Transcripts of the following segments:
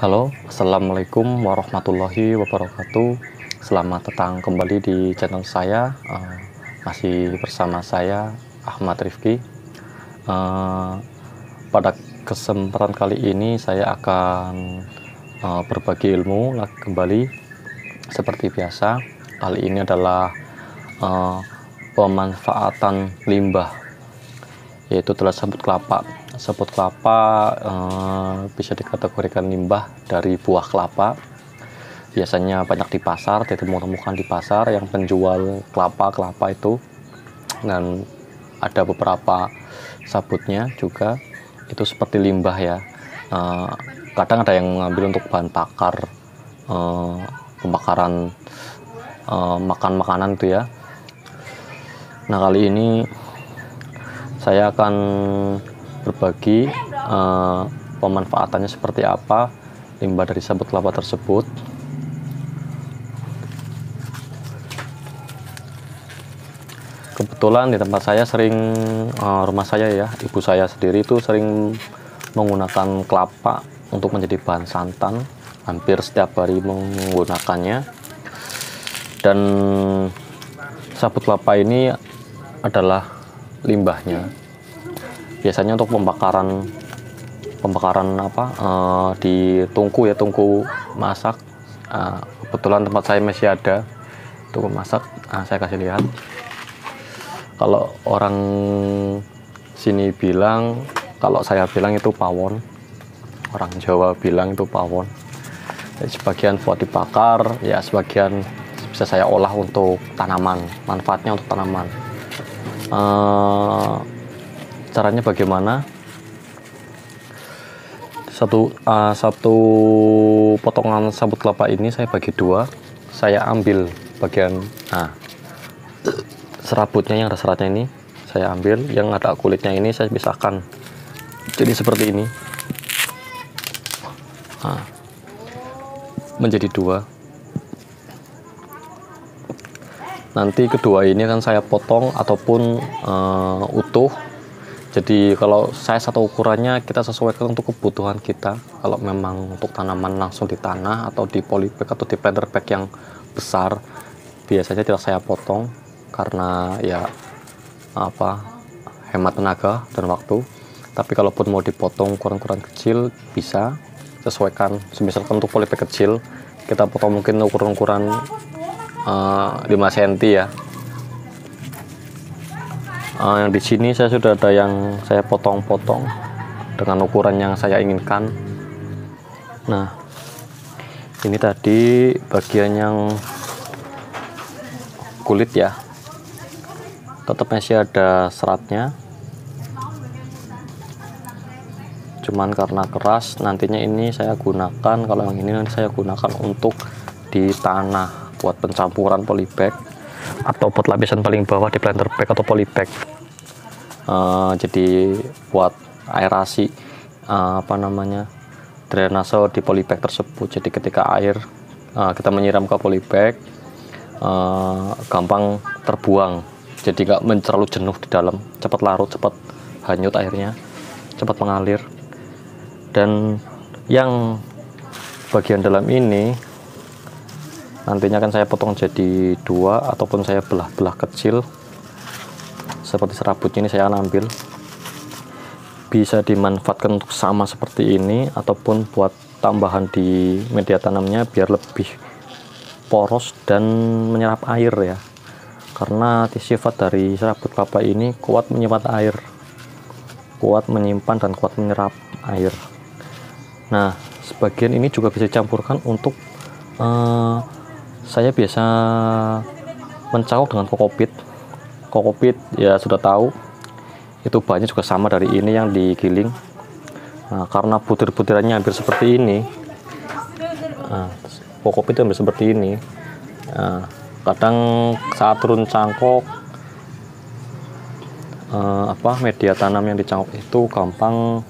Halo, Assalamualaikum warahmatullahi wabarakatuh. Selamat datang kembali di channel saya. Masih bersama saya Ahmad Rifki. Eh, Pada kesempatan kali ini saya akan berbagi ilmu kembali seperti biasa. Kali ini adalah eh, pemanfaatan limbah, yaitu adalah sabut kelapa. Sabut kelapa bisa dikategorikan limbah dari buah kelapa. Biasanya banyak di pasar, ditemukan di pasar yang penjual kelapa itu, dan ada beberapa sabutnya juga itu seperti limbah ya. Kadang ada yang mengambil untuk bahan bakar, pembakaran makanan itu ya. Nah, kali ini saya akan berbagi pemanfaatannya seperti apa limbah dari sabut kelapa tersebut. Kebetulan di tempat saya rumah saya ya, ibu saya sendiri itu sering menggunakan kelapa untuk menjadi bahan santan, hampir setiap hari menggunakannya. Dan sabut kelapa ini adalah limbahnya. Biasanya untuk pembakaran di tungku masak. Kebetulan tempat saya masih ada tungku masak. Saya kasih lihat. Kalau orang sini bilang, kalau saya bilang itu pawon, orang Jawa bilang itu pawon. Jadi sebagian buat dibakar, ya sebagian bisa saya olah untuk tanaman, manfaatnya untuk tanaman. Caranya bagaimana? Satu potongan sabut kelapa ini saya bagi dua. Saya ambil bagian serabutnya, yang ada seratnya ini saya ambil, yang ada kulitnya ini saya pisahkan jadi seperti ini. Menjadi dua. Nanti kedua ini akan saya potong ataupun utuh. Jadi kalau saya satu ukurannya kita sesuaikan untuk kebutuhan kita. Kalau memang untuk tanaman langsung di tanah atau di polybag atau di planter bag yang besar, biasanya tidak saya potong karena ya hemat tenaga dan waktu. Tapi kalaupun mau dipotong ukuran-ukuran kecil, bisa sesuaikan. Misalkan untuk polybag kecil kita potong mungkin ukuran 5 cm ya. Yang di sini saya sudah ada yang saya potong-potong dengan ukuran yang saya inginkan. Nah, ini tadi bagian yang kulit ya, tetap masih ada seratnya, cuman karena keras nantinya ini saya gunakan, kalau yang ini nanti saya gunakan untuk di tanah buat pencampuran polybag atau buat lapisan paling bawah di planter bag atau polybag. Jadi buat aerasi drainase di polybag tersebut. Jadi ketika air kita menyiram ke polybag, gampang terbuang, jadi nggak terlalu jenuh di dalam, cepat larut, cepat hanyut airnya, cepat mengalir. Dan yang bagian dalam ini nantinya akan saya potong jadi dua ataupun saya belah-belah kecil seperti serabutnya ini. Saya akan ambil, bisa dimanfaatkan untuk sama seperti ini ataupun buat tambahan di media tanamnya biar lebih poros dan menyerap air ya, karena sifat dari serabut kelapa ini kuat menyimpan air, kuat menyimpan dan kuat menyerap air. Nah, sebagian ini juga bisa dicampurkan untuk saya biasa mencampur dengan kokopit. Kokopit ya sudah tahu, itu bahannya juga sama dari ini yang digiling. Nah, karena butir-butirannya hampir seperti ini, kokopit itu hampir seperti ini. Kadang saat turun cangkok, media tanam yang dicangkok itu gampang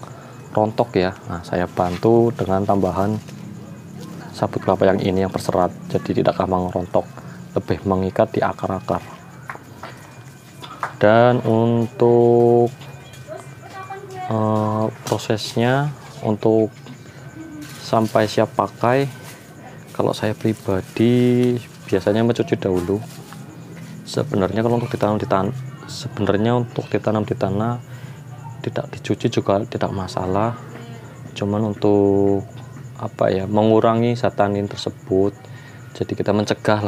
rontok ya. Nah, saya bantu dengan tambahan sabut kelapa yang ini yang berserat, jadi tidak gampang rontok, lebih mengikat di akar-akar. Dan untuk prosesnya, untuk sampai siap pakai, kalau saya pribadi biasanya mencuci dahulu. Sebenarnya kalau untuk ditanam di tanah tidak dicuci juga tidak masalah, cuman untuk mengurangi zat tanin tersebut, jadi kita mencegah.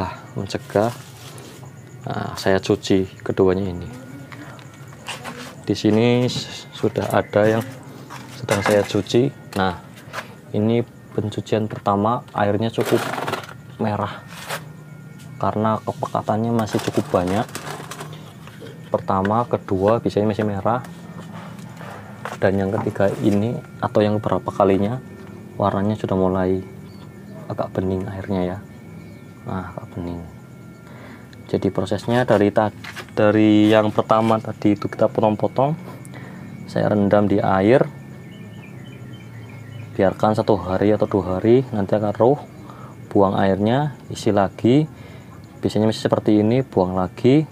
Nah, saya cuci keduanya ini. Di sini sudah ada yang sedang saya cuci. Nah, ini pencucian pertama, airnya cukup merah karena kepekatannya masih cukup banyak. Pertama, kedua biasanya masih merah, dan yang ketiga ini atau yang berapa kalinya warnanya sudah mulai agak bening airnya ya. Nah, agak bening. Jadi prosesnya dari yang pertama tadi itu kita potong-potong, saya rendam di air, biarkan 1 hari atau 2 hari, nanti akan keruh, buang airnya, isi lagi. Biasanya masih seperti ini, buang lagi.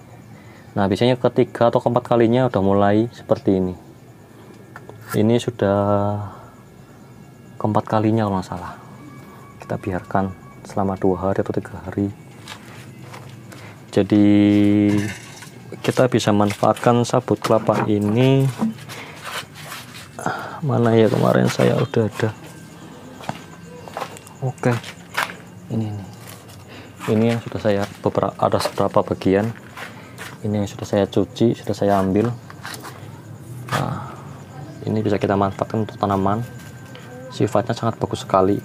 Nah, biasanya ketiga atau keempat kalinya udah mulai seperti ini. Ini sudah keempat kalinya kalau nggak salah. Kita biarkan selama 2 hari atau 3 hari. Jadi kita bisa manfaatkan sabut kelapa ini. Mana ya, kemarin saya udah ada. Oke, ini yang sudah saya ada beberapa bagian. Ini yang sudah saya cuci, sudah saya ambil. Nah, ini bisa kita manfaatkan untuk tanaman. Sifatnya sangat bagus sekali,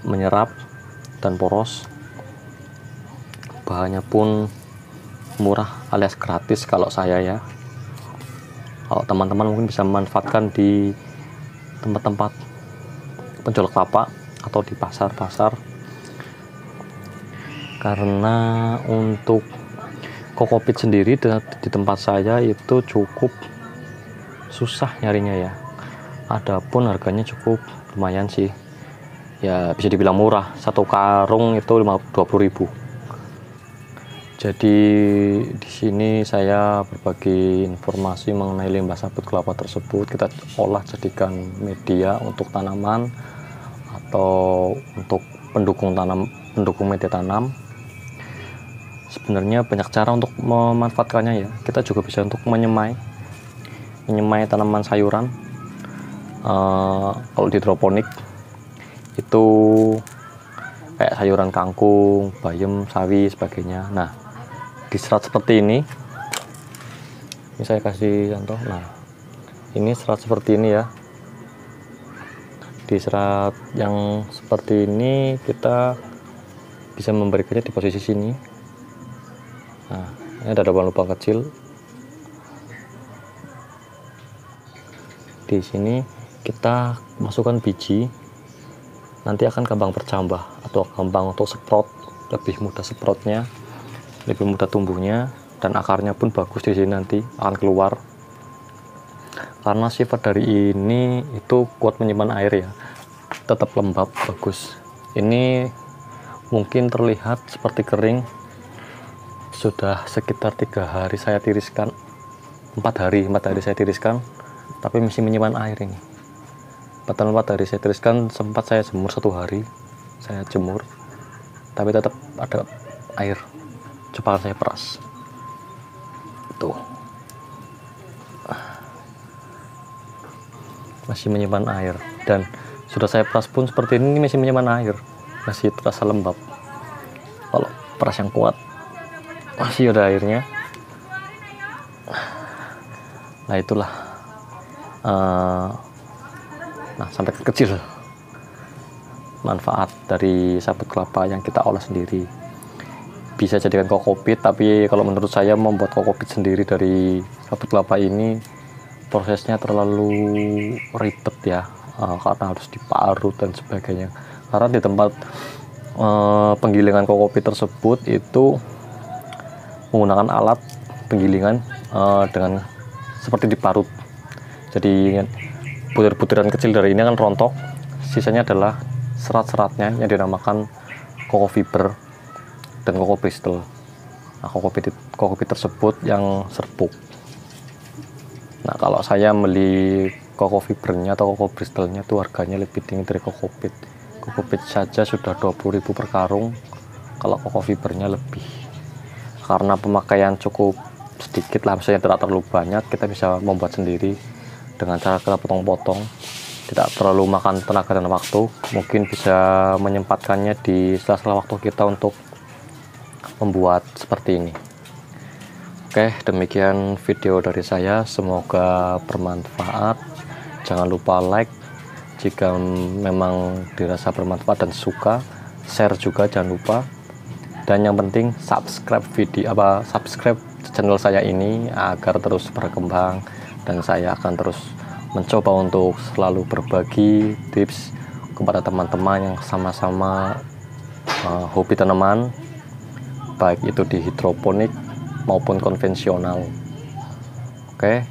menyerap dan poros. Bahannya pun murah alias gratis kalau saya ya. Kalau teman-teman mungkin bisa memanfaatkan di tempat-tempat penjual kelapa atau di pasar-pasar, karena untuk kokopit sendiri di tempat saya itu cukup susah nyarinya ya. Adapun harganya cukup lumayan sih ya, bisa dibilang murah. 1 karung itu 20.000. Jadi di sini saya berbagi informasi mengenai limbah sabut kelapa tersebut. Kita olah jadikan media untuk tanaman atau untuk pendukung media tanam. Sebenarnya banyak cara untuk memanfaatkannya ya. Kita juga bisa untuk menyemai tanaman sayuran. Kalau di hidroponik itu kayak sayuran kangkung, bayam, sawi, sebagainya. Nah, diserat seperti ini saya kasih contoh. Nah, ini serat seperti ini ya. Diserat yang seperti ini kita bisa memberikannya di posisi sini. Nah, ini ada lubang-lubang kecil. Di sini kita masukkan biji, nanti akan gampang bercambah atau gampang untuk sprout, lebih mudah sproutnya, lebih mudah tumbuhnya, dan akarnya pun bagus di sini nanti akan keluar. Karena sifat dari ini itu kuat menyimpan air ya, tetap lembab, bagus. Ini mungkin terlihat seperti kering, sudah sekitar 3 hari saya tiriskan, 4 hari saya tiriskan, tapi masih menyimpan air ini. 4 hari saya tiriskan, sempat saya jemur 1 hari, saya jemur, tapi tetap ada air. Coba saya peras tuh, masih menyimpan air, dan sudah saya peras pun seperti ini masih menyimpan air, masih terasa lembab. Kalau peras yang kuat masih ada airnya. Nah, itulah sampai kecil manfaat dari sabut kelapa yang kita olah sendiri. Bisa jadikan kokopit, tapi kalau menurut saya membuat kokopit sendiri dari sabut kelapa ini prosesnya terlalu ribet ya, karena harus diparut dan sebagainya. Karena di tempat penggilingan kokopit tersebut itu menggunakan alat penggilingan dengan seperti diparut. Jadi butir-butiran kecil dari ini akan rontok, sisanya adalah serat-seratnya yang dinamakan kokofiber dan kokopristal. Nah, kokopit tersebut yang serpuk. Nah, kalau saya beli Coco fibernya atau Coco Bristolnya tuh harganya lebih tinggi dari Coco Peat. Coco Peat saja sudah 20.000 per karung, kalau Coco fibernya lebih. Karena pemakaian cukup sedikit lah, misalnya tidak terlalu banyak, kita bisa membuat sendiri dengan cara kita potong-potong, tidak terlalu makan tenaga dan waktu. Mungkin bisa menyempatkannya di sela-sela waktu kita untuk membuat seperti ini. Oke, demikian video dari saya, semoga bermanfaat. Jangan lupa like jika memang dirasa bermanfaat dan suka, share juga jangan lupa, dan yang penting subscribe channel saya ini agar terus berkembang, dan saya akan terus mencoba untuk selalu berbagi tips kepada teman-teman yang sama-sama hobi tanaman, baik itu di hidroponik maupun konvensional. Oke,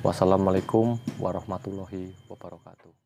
wassalamualaikum warahmatullahi wabarakatuh.